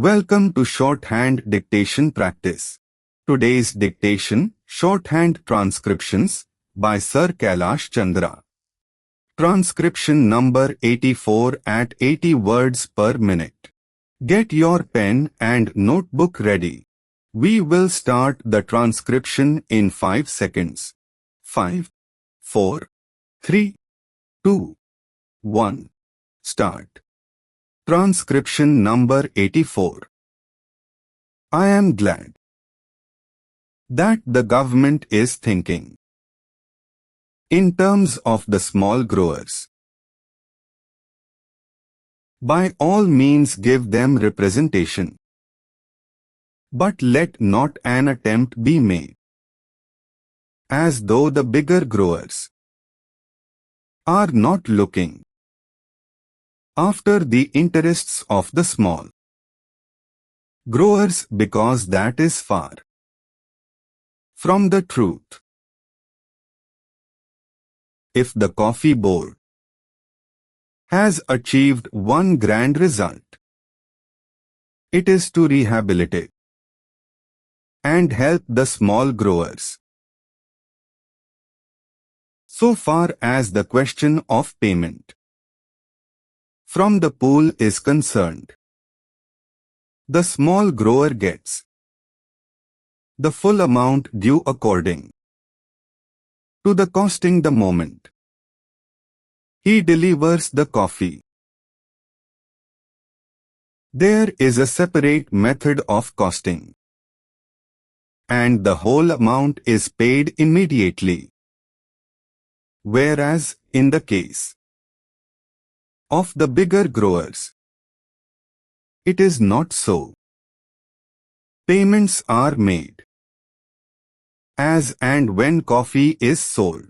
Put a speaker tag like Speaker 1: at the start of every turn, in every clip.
Speaker 1: Welcome to Shorthand Dictation Practice. Today's dictation, Shorthand Transcriptions, by Sir Kailash Chandra. Transcription number 84 at 80 words per minute. Get your pen and notebook ready. We will start the transcription in 5 seconds. 5, 4, 3, 2, 1. Start. Transcription number 84. I am glad that the government is thinking in terms of the small growers. By all means give them representation, but let not an attempt be made as though the bigger growers are not looking after the interests of the small growers, because that is far from the truth. If the coffee board has achieved one grand result, it is to rehabilitate and help the small growers. So far as the question of payment from the pool is concerned, the small grower gets the full amount due according to the costing the moment he delivers the coffee. There is a separate method of costing, and the whole amount is paid immediately, whereas in the case of the bigger growers, it is not so. Payments are made as and when coffee is sold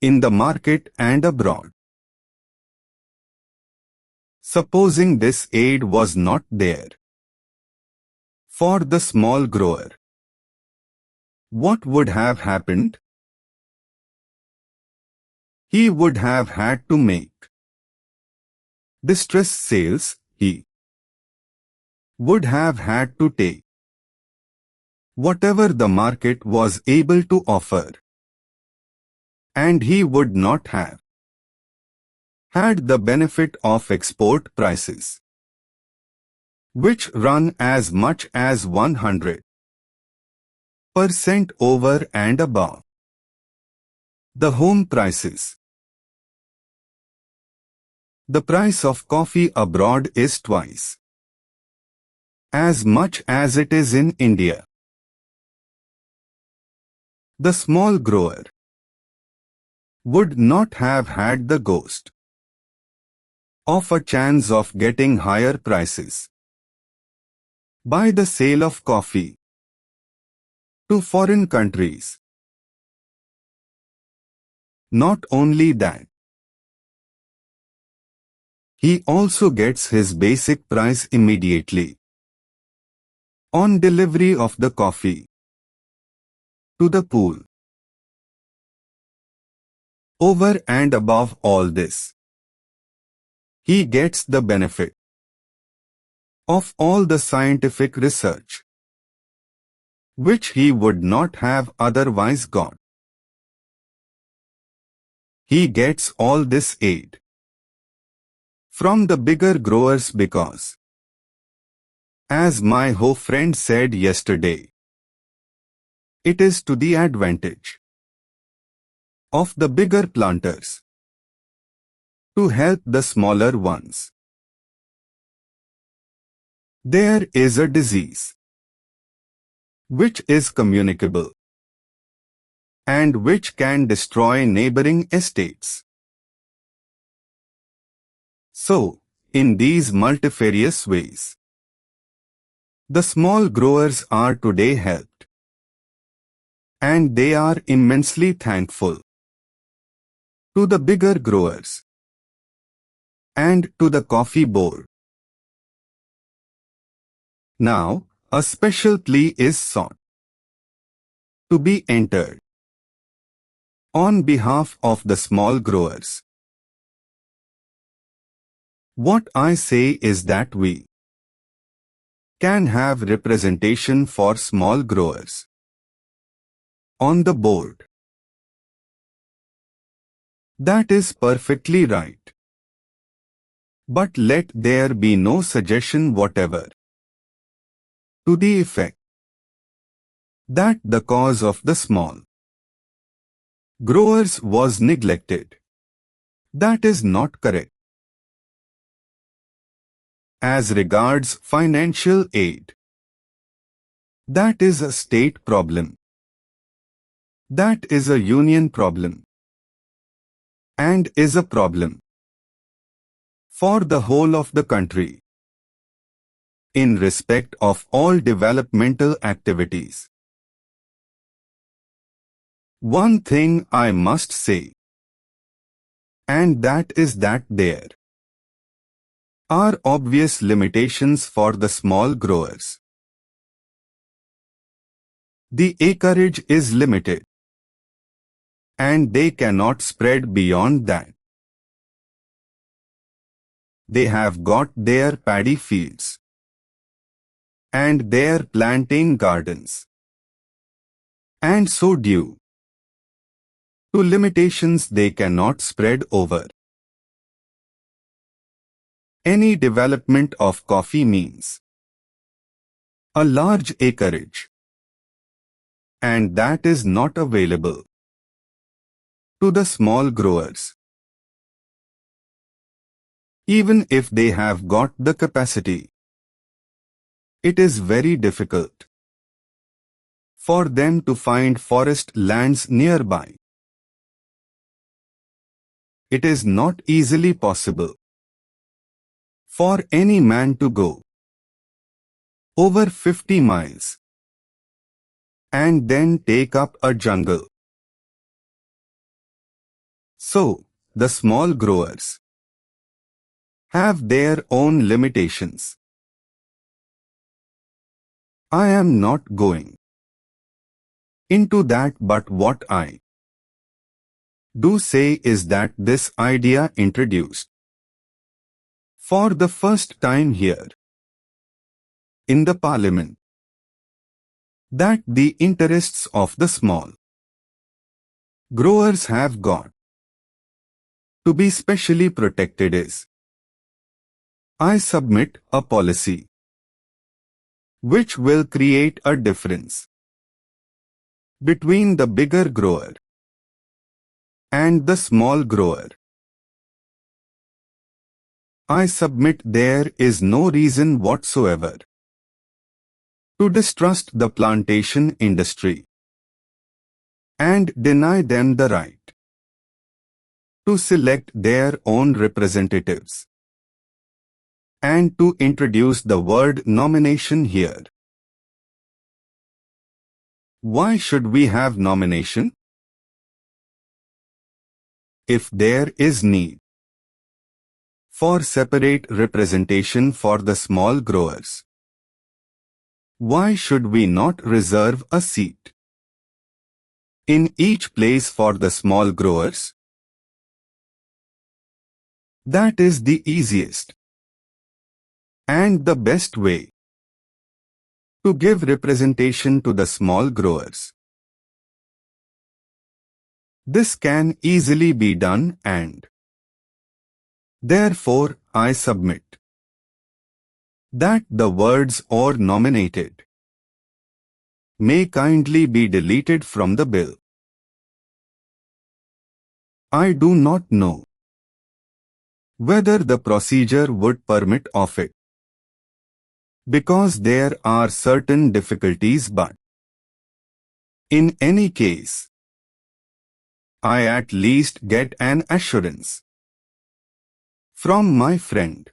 Speaker 1: in the market and abroad. Supposing this aid was not there for the small grower, what would have happened? He would have had to make distress sales. He would have had to take whatever the market was able to offer, and he would not have had the benefit of export prices, which run as much as 100% over and above the home prices. The price of coffee abroad is twice as much as it is in India. The small grower would not have had the ghost of a chance of getting higher prices by the sale of coffee to foreign countries. Not only that, he also gets his basic price immediately on delivery of the coffee to the pool. Over and above all this, he gets the benefit of all the scientific research which he would not have otherwise got. He gets all this aid from the bigger growers because, as my ho friend said yesterday, it is to the advantage of the bigger planters to help the smaller ones. There is a disease which is communicable and which can destroy neighboring estates. So, in these multifarious ways, the small growers are today helped, and they are immensely thankful to the bigger growers and to the coffee board. Now, a special plea is sought to be entered on behalf of the small growers. What I say is that we can have representation for small growers on the board. That is perfectly right. But let there be no suggestion whatever to the effect that the cause of the small growers was neglected. That is not correct. As regards financial aid, that is a state problem. That is a union problem. And is a problem for the whole of the country in respect of all developmental activities. One thing I must say, and that is that there are obvious limitations for the small growers. The acreage is limited, and they cannot spread beyond that. They have got their paddy fields and their plantain gardens, and so due to limitations they cannot spread over. Any development of coffee means a large acreage, and that is not available to the small growers. Even if they have got the capacity, it is very difficult for them to find forest lands nearby. It is not easily possible for any man to go over 50 miles and then take up a jungle. So, the small growers have their own limitations. I am not going into that, but what I do say is that this idea introduced for the first time here in the Parliament, that the interests of the small growers have got to be specially protected is, I submit, a policy which will create a difference between the bigger grower and the small grower. I submit there is no reason whatsoever to distrust the plantation industry and deny them the right to select their own representatives and to introduce the word nomination here. Why should we have nomination? If there is need for separate representation for the small growers, why should we not reserve a seat in each place for the small growers? That is the easiest and the best way to give representation to the small growers. This can easily be done, and therefore I submit that the words "or nominated" may kindly be deleted from the bill. I do not know whether the procedure would permit of it, because there are certain difficulties, but in any case, I at least get an assurance from my friend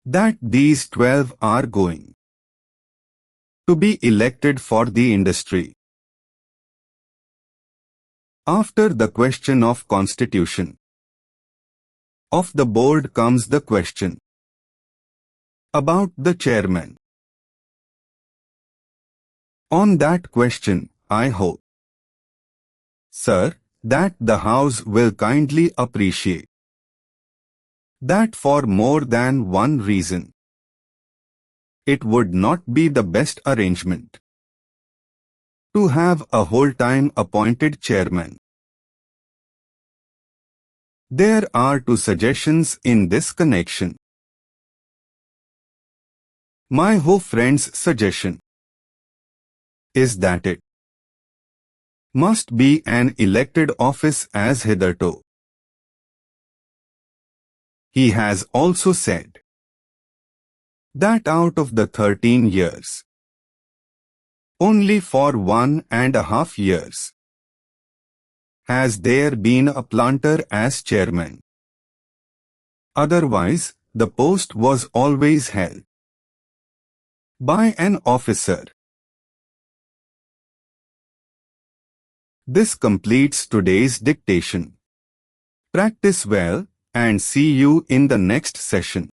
Speaker 1: that these 12 are going to be elected for the industry. After the question of constitution of the board comes the question about the chairman. On that question, I hope, sir, that the House will kindly appreciate that for more than one reason. it would not be the best arrangement to have a whole-time appointed chairman. There are two suggestions in this connection. My whole friend's suggestion is that it must be an elected office as hitherto. He has also said that out of the 13 years, only for 1.5 years has there been a planter as chairman. Otherwise, the post was always held by an officer. This completes today's dictation. Practice well and see you in the next session.